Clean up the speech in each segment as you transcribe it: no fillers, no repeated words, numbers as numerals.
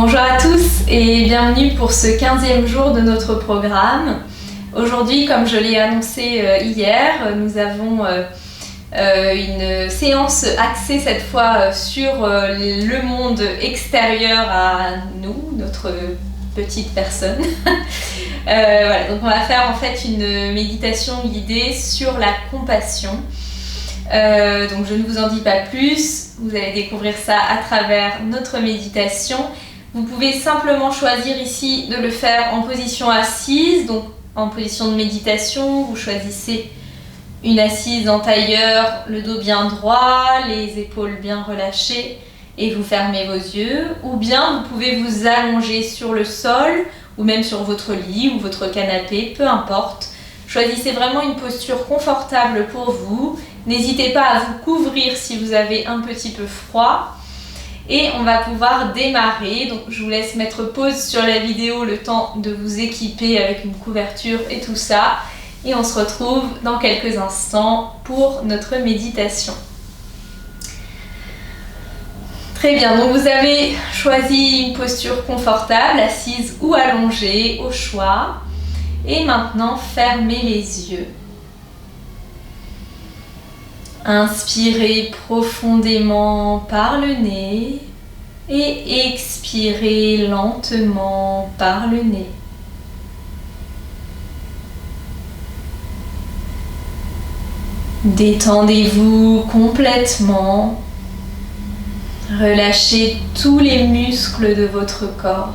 Bonjour à tous et bienvenue pour ce 15e jour de notre programme. Aujourd'hui, comme je l'ai annoncé hier, nous avons une séance axée cette fois sur le monde extérieur à nous, notre petite personne. Voilà, donc on va faire en fait une méditation guidée sur la compassion. Donc je ne vous en dis pas plus, vous allez découvrir ça à travers notre méditation. Vous pouvez simplement choisir ici de le faire en position assise, donc en position de méditation. Vous choisissez une assise en tailleur, le dos bien droit, les épaules bien relâchées et vous fermez vos yeux. Ou bien vous pouvez vous allonger sur le sol ou même sur votre lit ou votre canapé, peu importe. Choisissez vraiment une posture confortable pour vous. N'hésitez pas à vous couvrir si vous avez un petit peu froid. Et on va pouvoir démarrer. Donc je vous laisse mettre pause sur la vidéo le temps de vous équiper avec une couverture et tout ça. Et on se retrouve dans quelques instants pour notre méditation. Très bien, donc vous avez choisi une posture confortable, assise ou allongée au choix. Et maintenant, fermez les yeux. Inspirez profondément par le nez et expirez lentement par le nez. Détendez-vous complètement. Relâchez tous les muscles de votre corps.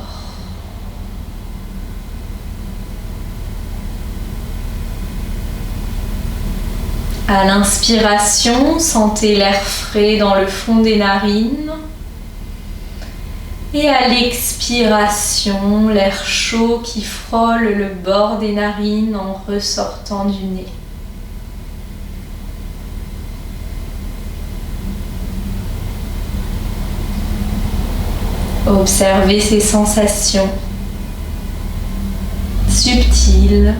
À l'inspiration, sentez l'air frais dans le fond des narines. Et à l'expiration, l'air chaud qui frôle le bord des narines en ressortant du nez. Observez ces sensations subtiles.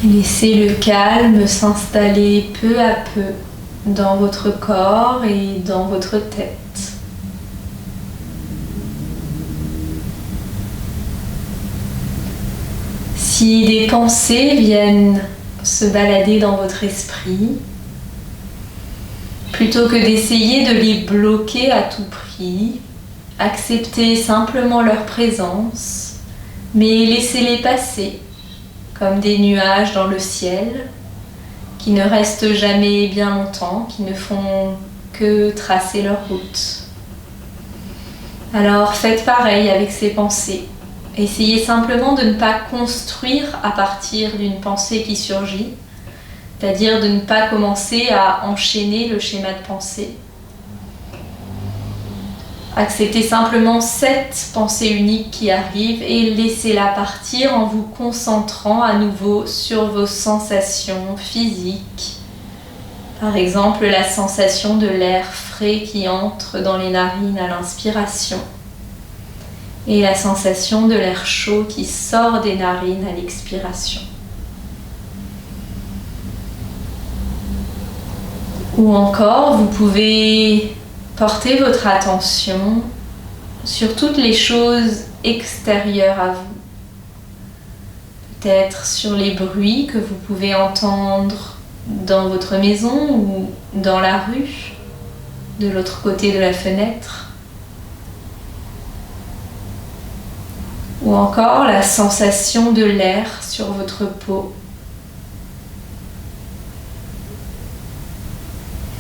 Laissez le calme s'installer peu à peu dans votre corps et dans votre tête. Si des pensées viennent se balader dans votre esprit, plutôt que d'essayer de les bloquer à tout prix, acceptez simplement leur présence, mais laissez-les passer. Comme des nuages dans le ciel, qui ne restent jamais bien longtemps, qui ne font que tracer leur route. Alors faites pareil avec ces pensées. Essayez simplement de ne pas construire à partir d'une pensée qui surgit, c'est-à-dire de ne pas commencer à enchaîner le schéma de pensée. Acceptez simplement cette pensée unique qui arrive et laissez-la partir en vous concentrant à nouveau sur vos sensations physiques. Par exemple, la sensation de l'air frais qui entre dans les narines à l'inspiration et la sensation de l'air chaud qui sort des narines à l'expiration. Ou encore, vous pouvez portez votre attention sur toutes les choses extérieures à vous. Peut-être sur les bruits que vous pouvez entendre dans votre maison ou dans la rue, de l'autre côté de la fenêtre. Ou encore la sensation de l'air sur votre peau.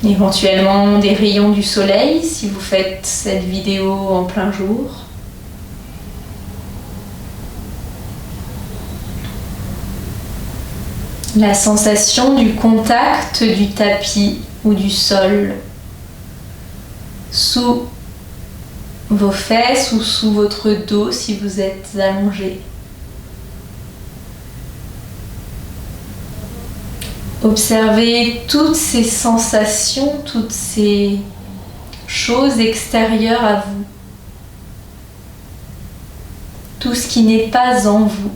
Éventuellement des rayons du soleil si vous faites cette vidéo en plein jour. La sensation du contact du tapis ou du sol sous vos fesses ou sous votre dos si vous êtes allongé. Observez toutes ces sensations, toutes ces choses extérieures à vous. tout ce qui n'est pas en vous.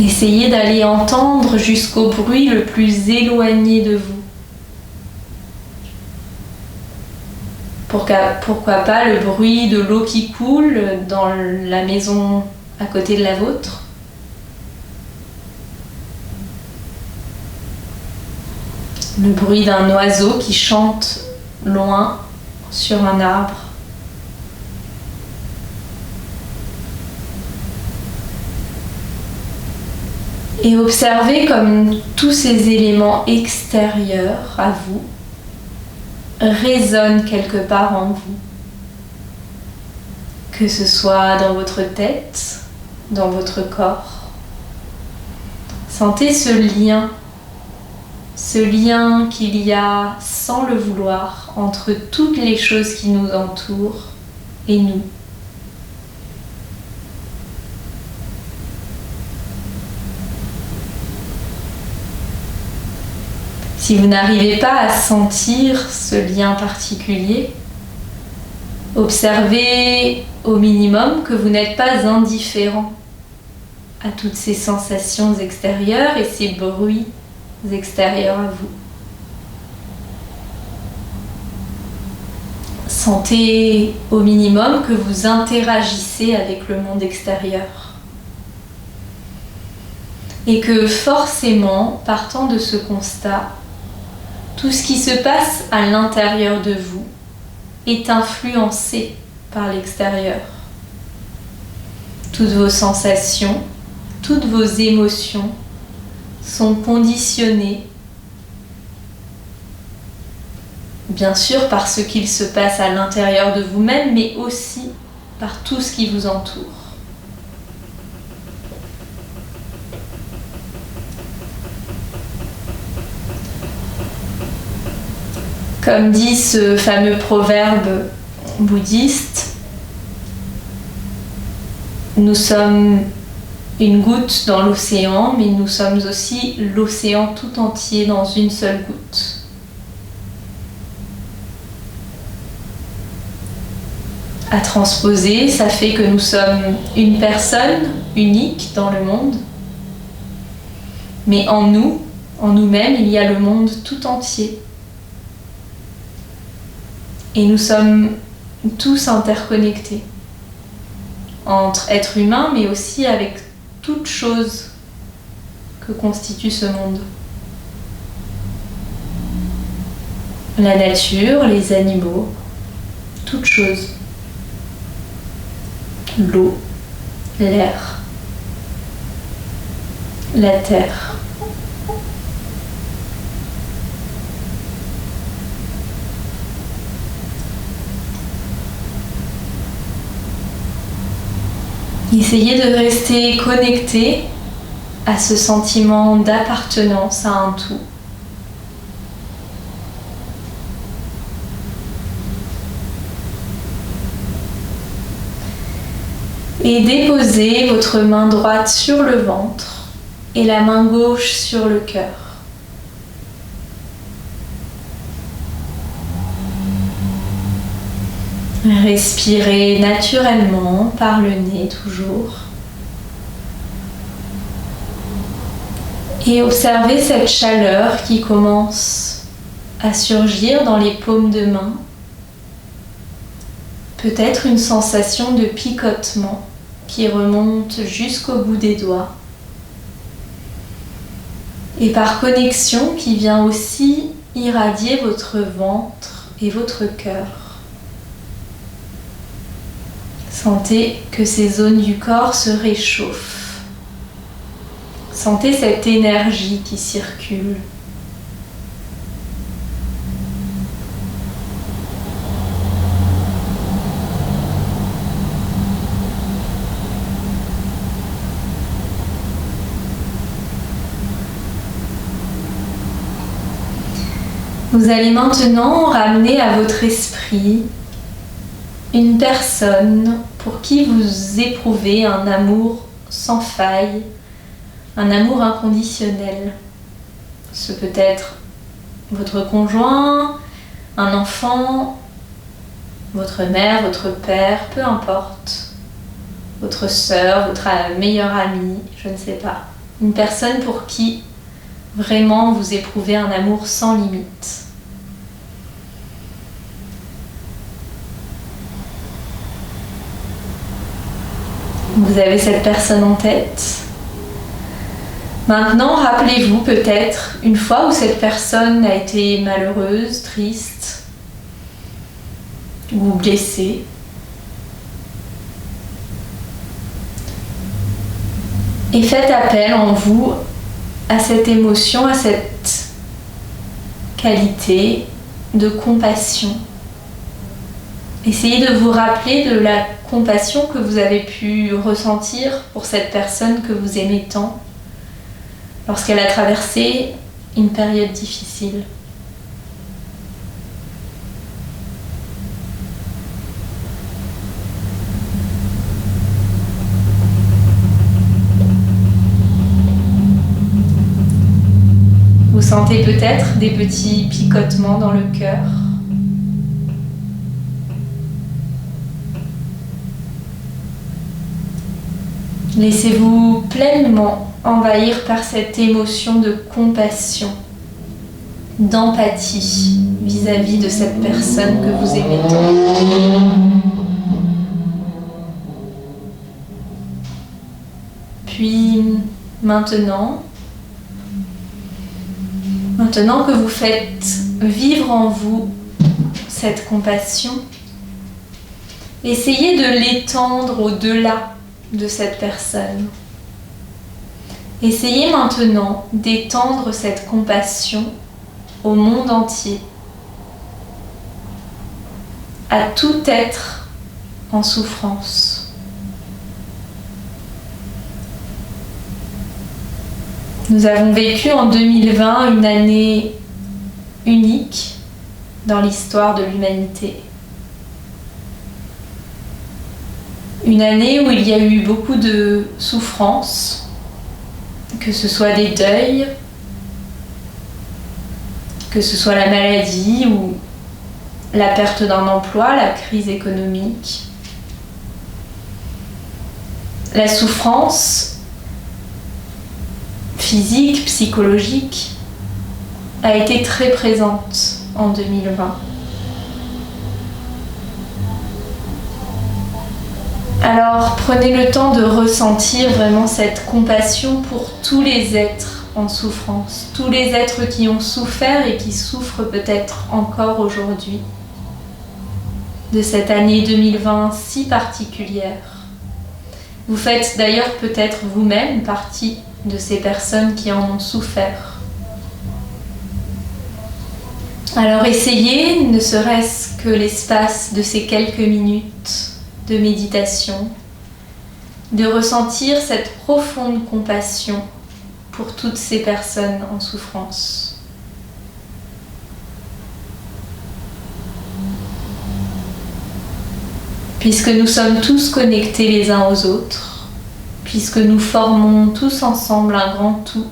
Essayez d'aller entendre jusqu'au bruit le plus éloigné de vous. Pourquoi pas le bruit de l'eau qui coule dans la maison à côté de la vôtre? Le bruit d'un oiseau qui chante loin sur un arbre. Et observez comme tous ces éléments extérieurs à vous résonnent quelque part en vous. Que ce soit dans votre tête, dans votre corps. Sentez ce lien qu'il y a sans le vouloir entre toutes les choses qui nous entourent et nous. Si vous n'arrivez pas à sentir ce lien particulier, observez au minimum que vous n'êtes pas indifférent à toutes ces sensations extérieures et ces bruits extérieurs à vous. Sentez au minimum que vous interagissez avec le monde extérieur. Et que forcément, partant de ce constat, tout ce qui se passe à l'intérieur de vous est influencé par l'extérieur. Toutes vos sensations, toutes vos émotions sont conditionnées, bien sûr par ce qu'il se passe à l'intérieur de vous-même, mais aussi par tout ce qui vous entoure. Comme dit ce fameux proverbe bouddhiste, nous sommes une goutte dans l'océan, mais nous sommes aussi l'océan tout entier dans une seule goutte. À transposer, ça fait que nous sommes une personne unique dans le monde, mais en nous, en nous-mêmes, il y a le monde tout entier. Et nous sommes tous interconnectés entre êtres humains, mais aussi avec toute chose que constitue ce monde. La nature, les animaux, toute chose. L'eau, l'air, la terre. Essayez de rester connecté à ce sentiment d'appartenance à un tout. Et déposez votre main droite sur le ventre et la main gauche sur le cœur. Respirez naturellement par le nez toujours. Et observez cette chaleur qui commence à surgir dans les paumes de main. Peut-être une sensation de picotement qui remonte jusqu'au bout des doigts. Et par connexion qui vient aussi irradier votre ventre et votre cœur. Sentez que ces zones du corps se réchauffent. Sentez cette énergie qui circule. Vous allez maintenant ramener à votre esprit une personne pour qui vous éprouvez un amour sans faille, un amour inconditionnel. Ce peut être votre conjoint, un enfant, votre mère, votre père, peu importe, votre sœur, votre meilleure amie, je ne sais pas. Une personne pour qui vraiment vous éprouvez un amour sans limite. Vous avez cette personne en tête. Maintenant, rappelez-vous peut-être une fois où cette personne a été malheureuse, triste ou blessée. Et faites appel en vous à cette émotion, à cette qualité de compassion. Essayez de vous rappeler de la compassion que vous avez pu ressentir pour cette personne que vous aimez tant lorsqu'elle a traversé une période difficile. Vous sentez peut-être des petits picotements dans le cœur. Laissez-vous pleinement envahir par cette émotion de compassion, d'empathie vis-à-vis de cette personne que vous aimez tant. Puis maintenant que vous faites vivre en vous cette compassion, essayez de l'étendre au-delà de cette personne. Essayez maintenant d'étendre cette compassion au monde entier, à tout être en souffrance. Nous avons vécu en 2020 une année unique dans l'histoire de l'humanité. Une année où il y a eu beaucoup de souffrances, que ce soit des deuils, que ce soit la maladie ou la perte d'un emploi, la crise économique. La souffrance physique, psychologique, a été très présente en 2020. Alors prenez le temps de ressentir vraiment cette compassion pour tous les êtres en souffrance, tous les êtres qui ont souffert et qui souffrent peut-être encore aujourd'hui de cette année 2020 si particulière. Vous faites d'ailleurs peut-être vous-même partie de ces personnes qui en ont souffert. Alors essayez, ne serait-ce que l'espace de ces quelques minutes de méditation, de ressentir cette profonde compassion pour toutes ces personnes en souffrance. Puisque nous sommes tous connectés les uns aux autres, puisque nous formons tous ensemble un grand tout,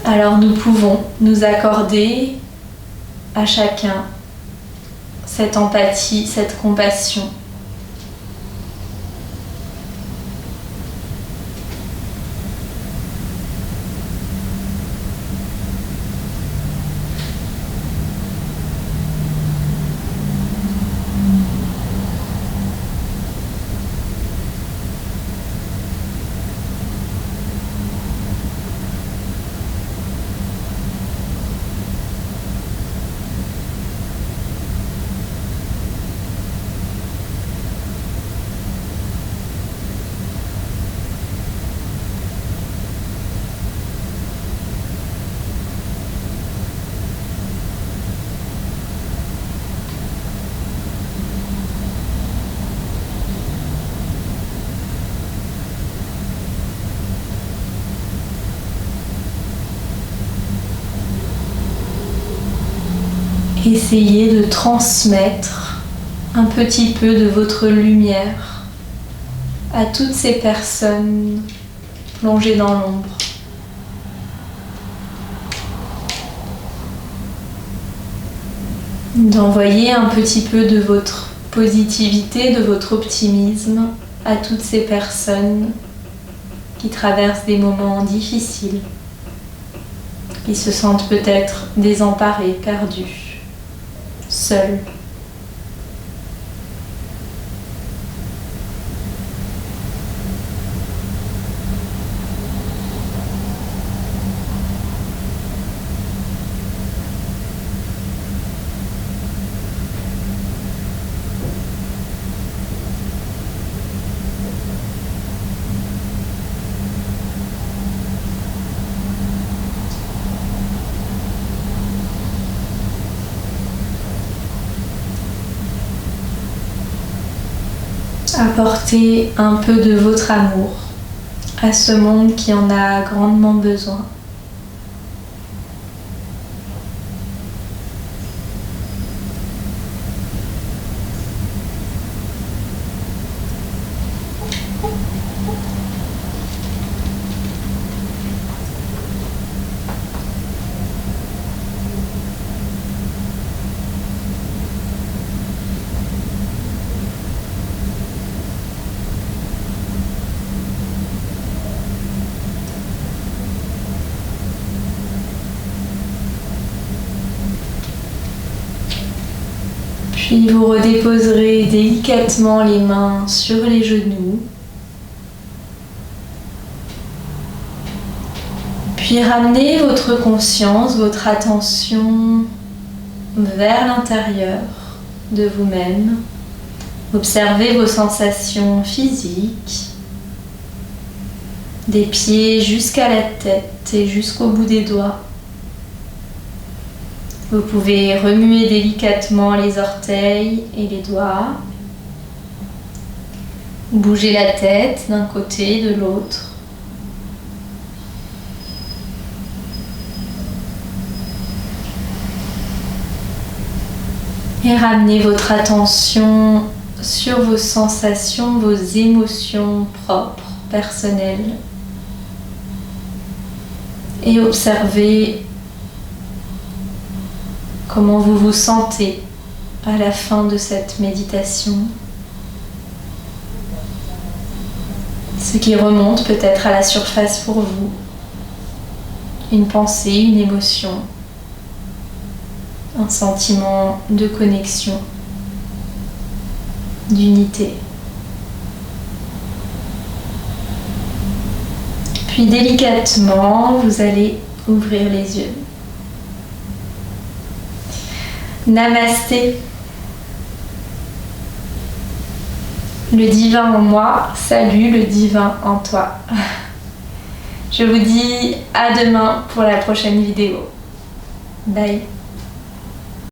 alors nous pouvons nous accorder à chacun cette empathie, cette compassion. Essayez de transmettre un petit peu de votre lumière à toutes ces personnes plongées dans l'ombre. D'envoyer un petit peu de votre positivité, de votre optimisme à toutes ces personnes qui traversent des moments difficiles, qui se sentent peut-être désemparées, perdues, seules. Apportez un peu de votre amour à ce monde qui en a grandement besoin. Puis vous redéposerez délicatement les mains sur les genoux. Puis ramenez votre conscience, votre attention vers l'intérieur de vous-même. Observez vos sensations physiques, des pieds jusqu'à la tête et jusqu'au bout des doigts. Vous pouvez remuer délicatement les orteils et les doigts. Bougez la tête d'un côté, de l'autre. Et ramenez votre attention sur vos sensations, vos émotions propres, personnelles. Et observez comment vous vous sentez à la fin de cette méditation. Ce qui remonte peut-être à la surface pour vous. Une pensée, une émotion, un sentiment de connexion, d'unité. Puis délicatement, vous allez ouvrir les yeux. Namasté. Le divin en moi salue le divin en toi. Je vous dis à demain pour la prochaine vidéo. Bye.